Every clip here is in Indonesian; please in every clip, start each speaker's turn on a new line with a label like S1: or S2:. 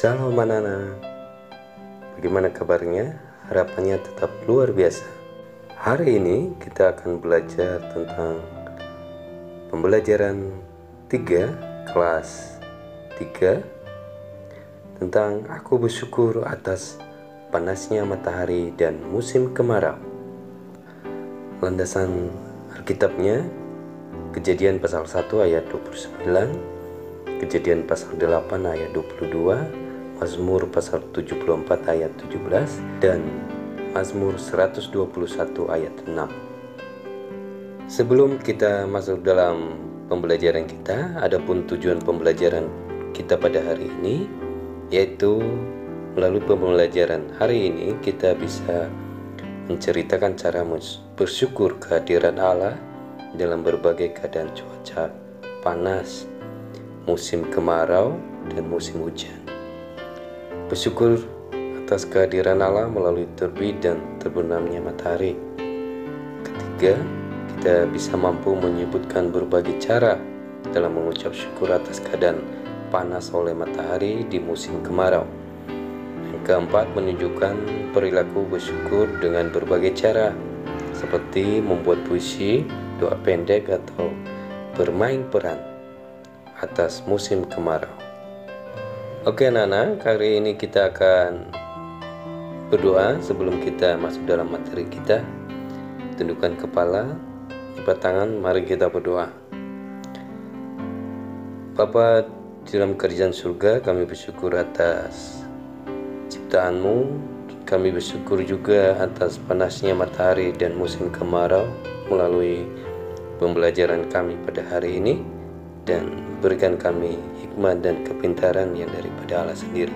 S1: Shalom anak-anak, bagaimana kabarnya? Harapannya tetap luar biasa. Hari ini kita akan belajar tentang pembelajaran 3 kelas 3 tentang aku bersyukur atas panasnya matahari dan musim kemarau. Landasan Alkitabnya Kejadian pasal 1 ayat 29, Kejadian pasal 8 ayat 22, Mazmur pasal 74 ayat 17, dan Mazmur 121 ayat 6. Sebelum kita masuk dalam pembelajaran kita, adapun tujuan pembelajaran kita pada hari ini, yaitu melalui pembelajaran hari ini kita bisa menceritakan cara bersyukur kehadiran Allah dalam berbagai keadaan cuaca panas, musim kemarau, dan musim hujan. Bersyukur atas kehadiran Allah melalui terbit dan terbenamnya matahari. Ketiga, kita bisa mampu menyebutkan berbagai cara dalam mengucap syukur atas keadaan panas oleh matahari di musim kemarau. Yang keempat, menunjukkan perilaku bersyukur dengan berbagai cara, seperti membuat puisi, doa pendek, atau bermain peran atas musim kemarau. Oke anak-anak, hari ini kita akan berdoa sebelum kita masuk dalam materi kita. Tundukkan kepala, lipat tangan, mari kita berdoa. Bapa di dalam kerajaan surga, kami bersyukur atas ciptaan-Mu. Kami bersyukur juga atas panasnya matahari dan musim kemarau melalui pembelajaran kami pada hari ini, dan berikan kami hikmat dan kepintaran yang daripada Allah sendiri.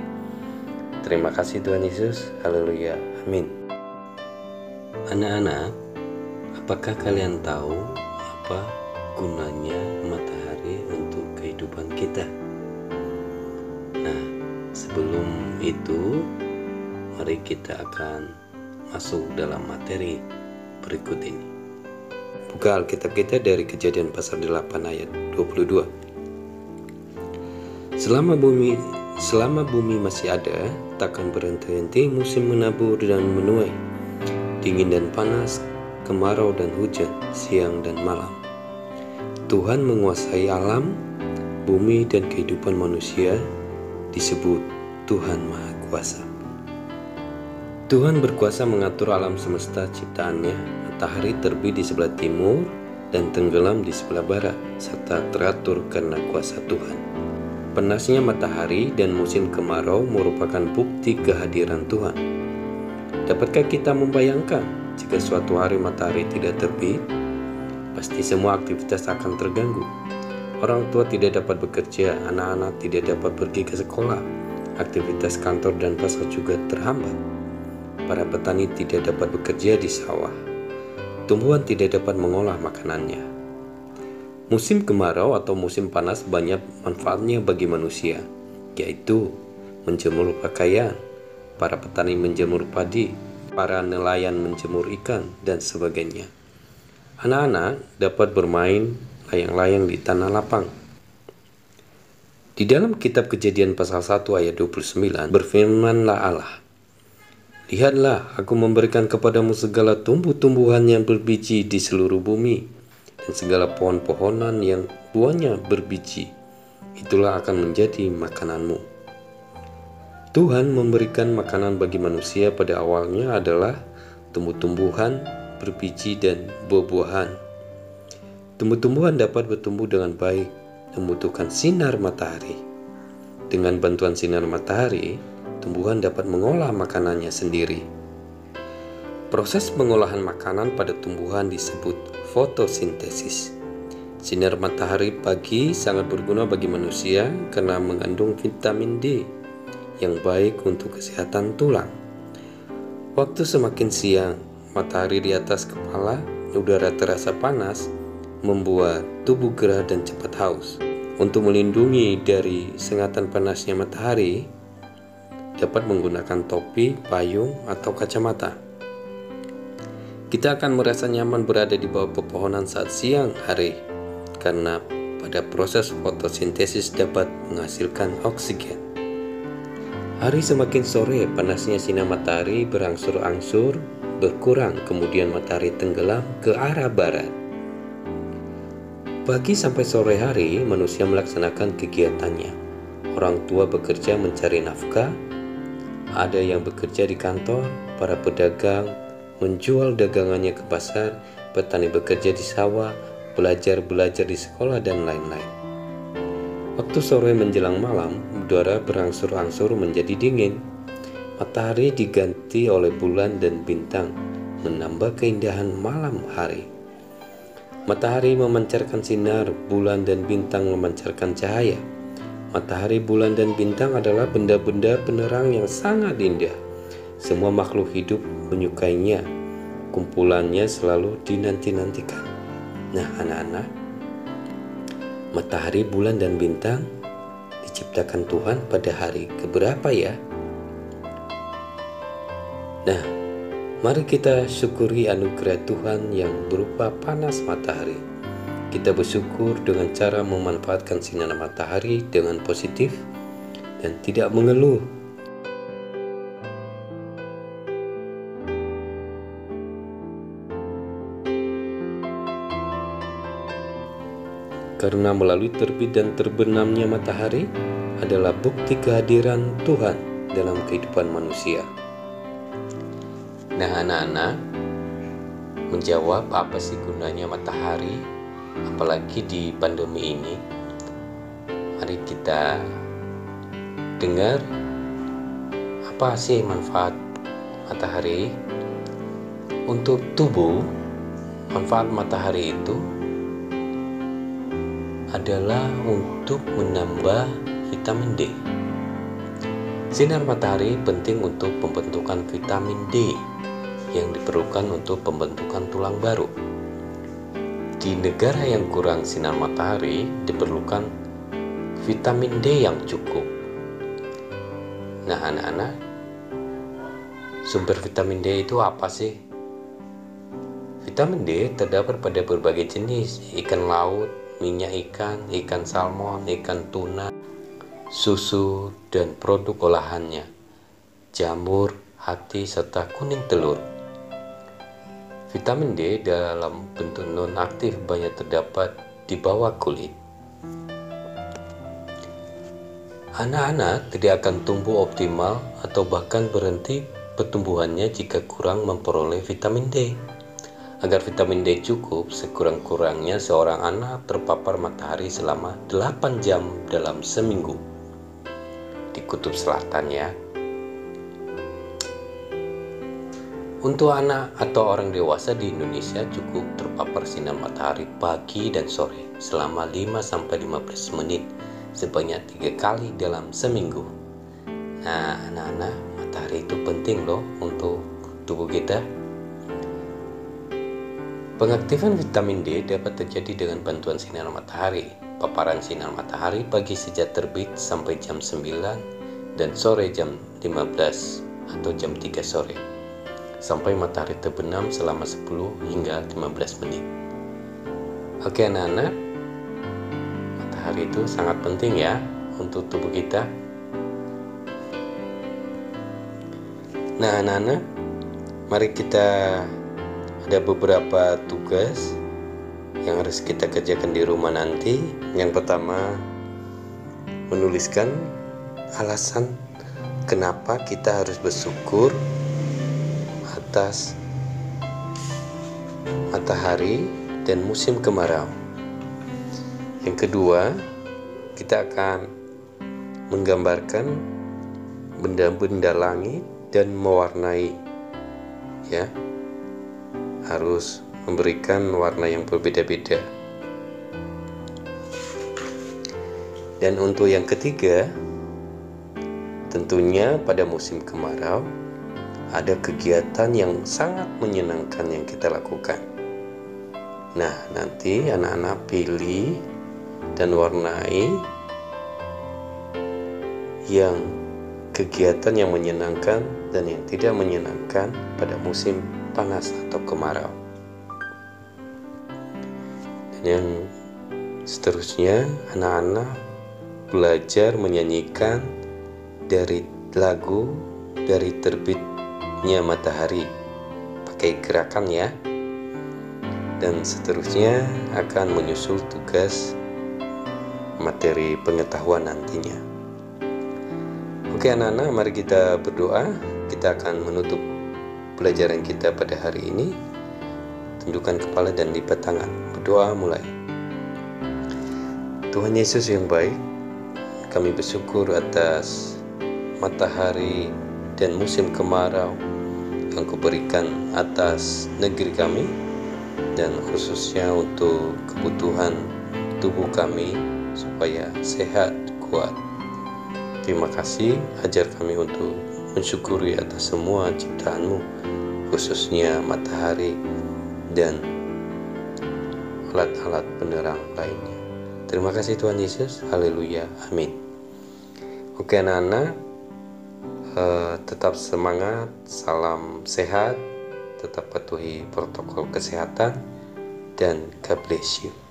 S1: Terima kasih Tuhan Yesus. Haleluya. Amin. Anak-anak, apakah kalian tahu apa gunanya matahari untuk kehidupan kita? Nah, sebelum itu, mari kita akan masuk dalam materi berikut ini. Buka Alkitab kita dari Kejadian pasal 8 ayat 22. Selama bumi masih ada, takkan berhenti-henti musim menabur dan menuai, dingin dan panas, kemarau dan hujan, siang dan malam. Tuhan menguasai alam, bumi dan kehidupan manusia, disebut Tuhan Maha Kuasa. Tuhan berkuasa mengatur alam semesta ciptaannya. Matahari terbit di sebelah timur dan tenggelam di sebelah barat, serta teratur karena kuasa Tuhan. Panasnya matahari dan musim kemarau merupakan bukti kehadiran Tuhan. Dapatkah kita membayangkan jika suatu hari matahari tidak terbit? Pasti semua aktivitas akan terganggu. Orang tua tidak dapat bekerja, anak-anak tidak dapat pergi ke sekolah, aktivitas kantor dan pasar juga terhambat. Para petani tidak dapat bekerja di sawah. Tumbuhan tidak dapat mengolah makanannya. Musim kemarau atau musim panas banyak manfaatnya bagi manusia, yaitu menjemur pakaian, para petani menjemur padi, para nelayan menjemur ikan, dan sebagainya. Anak-anak dapat bermain layang-layang di tanah lapang. Di dalam kitab Kejadian pasal 1 ayat 29, berfirmanlah Allah, "Lihatlah, aku memberikan kepadamu segala tumbuh-tumbuhan yang berbiji di seluruh bumi, dan segala pohon-pohonan yang buahnya berbiji. Itulah akan menjadi makananmu." Tuhan memberikan makanan bagi manusia pada awalnya adalah tumbuh-tumbuhan, berbiji, dan buah-buahan. Tumbuh-tumbuhan dapat bertumbuh dengan baik dan membutuhkan sinar matahari. Dengan bantuan sinar matahari, tumbuhan dapat mengolah makanannya sendiri. Proses pengolahan makanan pada tumbuhan disebut fotosintesis. Sinar matahari pagi sangat berguna bagi manusia karena mengandung vitamin D yang baik untuk kesehatan tulang. Waktu semakin siang, matahari di atas kepala, udara terasa panas, membuat tubuh gerah dan cepat haus. Untuk melindungi dari sengatan panasnya matahari, dapat menggunakan topi, payung, atau kacamata. Kita akan merasa nyaman berada di bawah pepohonan saat siang hari, karena pada proses fotosintesis dapat menghasilkan oksigen. Hari semakin sore, panasnya sinar matahari berangsur-angsur berkurang, kemudian matahari tenggelam ke arah barat. Pagi sampai sore hari, manusia melaksanakan kegiatannya. Orang tua bekerja mencari nafkah, ada yang bekerja di kantor, para pedagang menjual dagangannya ke pasar, petani bekerja di sawah, belajar di sekolah, dan lain-lain. Waktu sore menjelang malam, udara berangsur-angsur menjadi dingin. Matahari diganti oleh bulan dan bintang, menambah keindahan malam hari. Matahari memancarkan sinar, bulan dan bintang memancarkan cahaya. Matahari, bulan, dan bintang adalah benda-benda penerang yang sangat indah. Semua makhluk hidup menyukainya. Kumpulannya selalu dinanti-nantikan. Nah, anak-anak, matahari, bulan, dan bintang diciptakan Tuhan pada hari keberapa ya? Nah, mari kita syukuri anugerah Tuhan yang berupa panas matahari. Kita bersyukur dengan cara memanfaatkan sinar matahari dengan positif dan tidak mengeluh. Karena melalui terbit dan terbenamnya matahari adalah bukti kehadiran Tuhan dalam kehidupan manusia. Nah, anak-anak, menjawab apa sih gunanya matahari, apalagi di pandemi ini? Mari kita dengar apa sih manfaat matahari untuk tubuh. Manfaat matahari itu adalah untuk menambah vitamin D. Sinar matahari penting untuk pembentukan vitamin D yang diperlukan untuk pembentukan tulang baru. Di negara yang kurang sinar matahari diperlukan vitamin D yang cukup. Nah, anak-anak, sumber vitamin D itu apa sih? Vitamin D terdapat pada berbagai jenis ikan laut, minyak ikan, ikan salmon, ikan tuna, susu, dan produk olahannya, jamur, hati, serta kuning telur. Vitamin D dalam bentuk non-aktif banyak terdapat di bawah kulit. Anak-anak tidak akan tumbuh optimal atau bahkan berhenti pertumbuhannya jika kurang memperoleh vitamin D. Agar vitamin D cukup, sekurang-kurangnya seorang anak terpapar matahari selama 8 jam dalam seminggu. Di kutub selatan ya. Untuk anak atau orang dewasa di Indonesia cukup terpapar sinar matahari pagi dan sore selama 5-15 menit sebanyak 3 kali dalam seminggu. Nah, anak-anak, matahari itu penting loh untuk tubuh kita. Pengaktifan vitamin D dapat terjadi dengan bantuan sinar matahari. Paparan sinar matahari pagi sejak terbit sampai jam 9 dan sore jam 15 atau jam 3 sore. Sampai matahari terbenam selama 10 hingga 15 menit. Oke anak-anak, matahari itu sangat penting ya untuk tubuh kita. Nah anak-anak, mari kita ada beberapa tugas yang harus kita kerjakan di rumah nanti. Yang pertama, menuliskan alasan kenapa kita harus bersyukur atas matahari dan musim kemarau. Yang kedua, kita akan menggambarkan benda-benda langit dan mewarnai, ya, harus memberikan warna yang berbeda-beda. Dan untuk yang ketiga, tentunya pada musim kemarau ada kegiatan yang sangat menyenangkan yang kita lakukan. Nah, nanti anak-anak pilih dan warnai yang kegiatan yang menyenangkan dan yang tidak menyenangkan pada musim panas atau kemarau. Dan yang seterusnya, anak-anak belajar menyanyikan dari lagu dari terbitnya matahari pakai gerakan ya, dan seterusnya akan menyusul tugas materi pengetahuan nantinya. Oke anak-anak, mari kita berdoa. Kita akan menutup pelajaran kita pada hari ini. Tundukkan kepala dan lipat tangan. Berdoa mulai. Tuhan Yesus yang baik, kami bersyukur atas matahari dan musim kemarau yang Kau berikan atas negeri kami, dan khususnya untuk kebutuhan tubuh kami supaya sehat, kuat. Terima kasih, ajar kami untuk mensyukuri atas semua ciptaan-Mu, khususnya matahari dan alat-alat penerang lainnya. Terima kasih Tuhan Yesus, haleluya, amin. Oke anak-anak, tetap semangat, salam sehat, tetap patuhi protokol kesehatan, dan God bless you.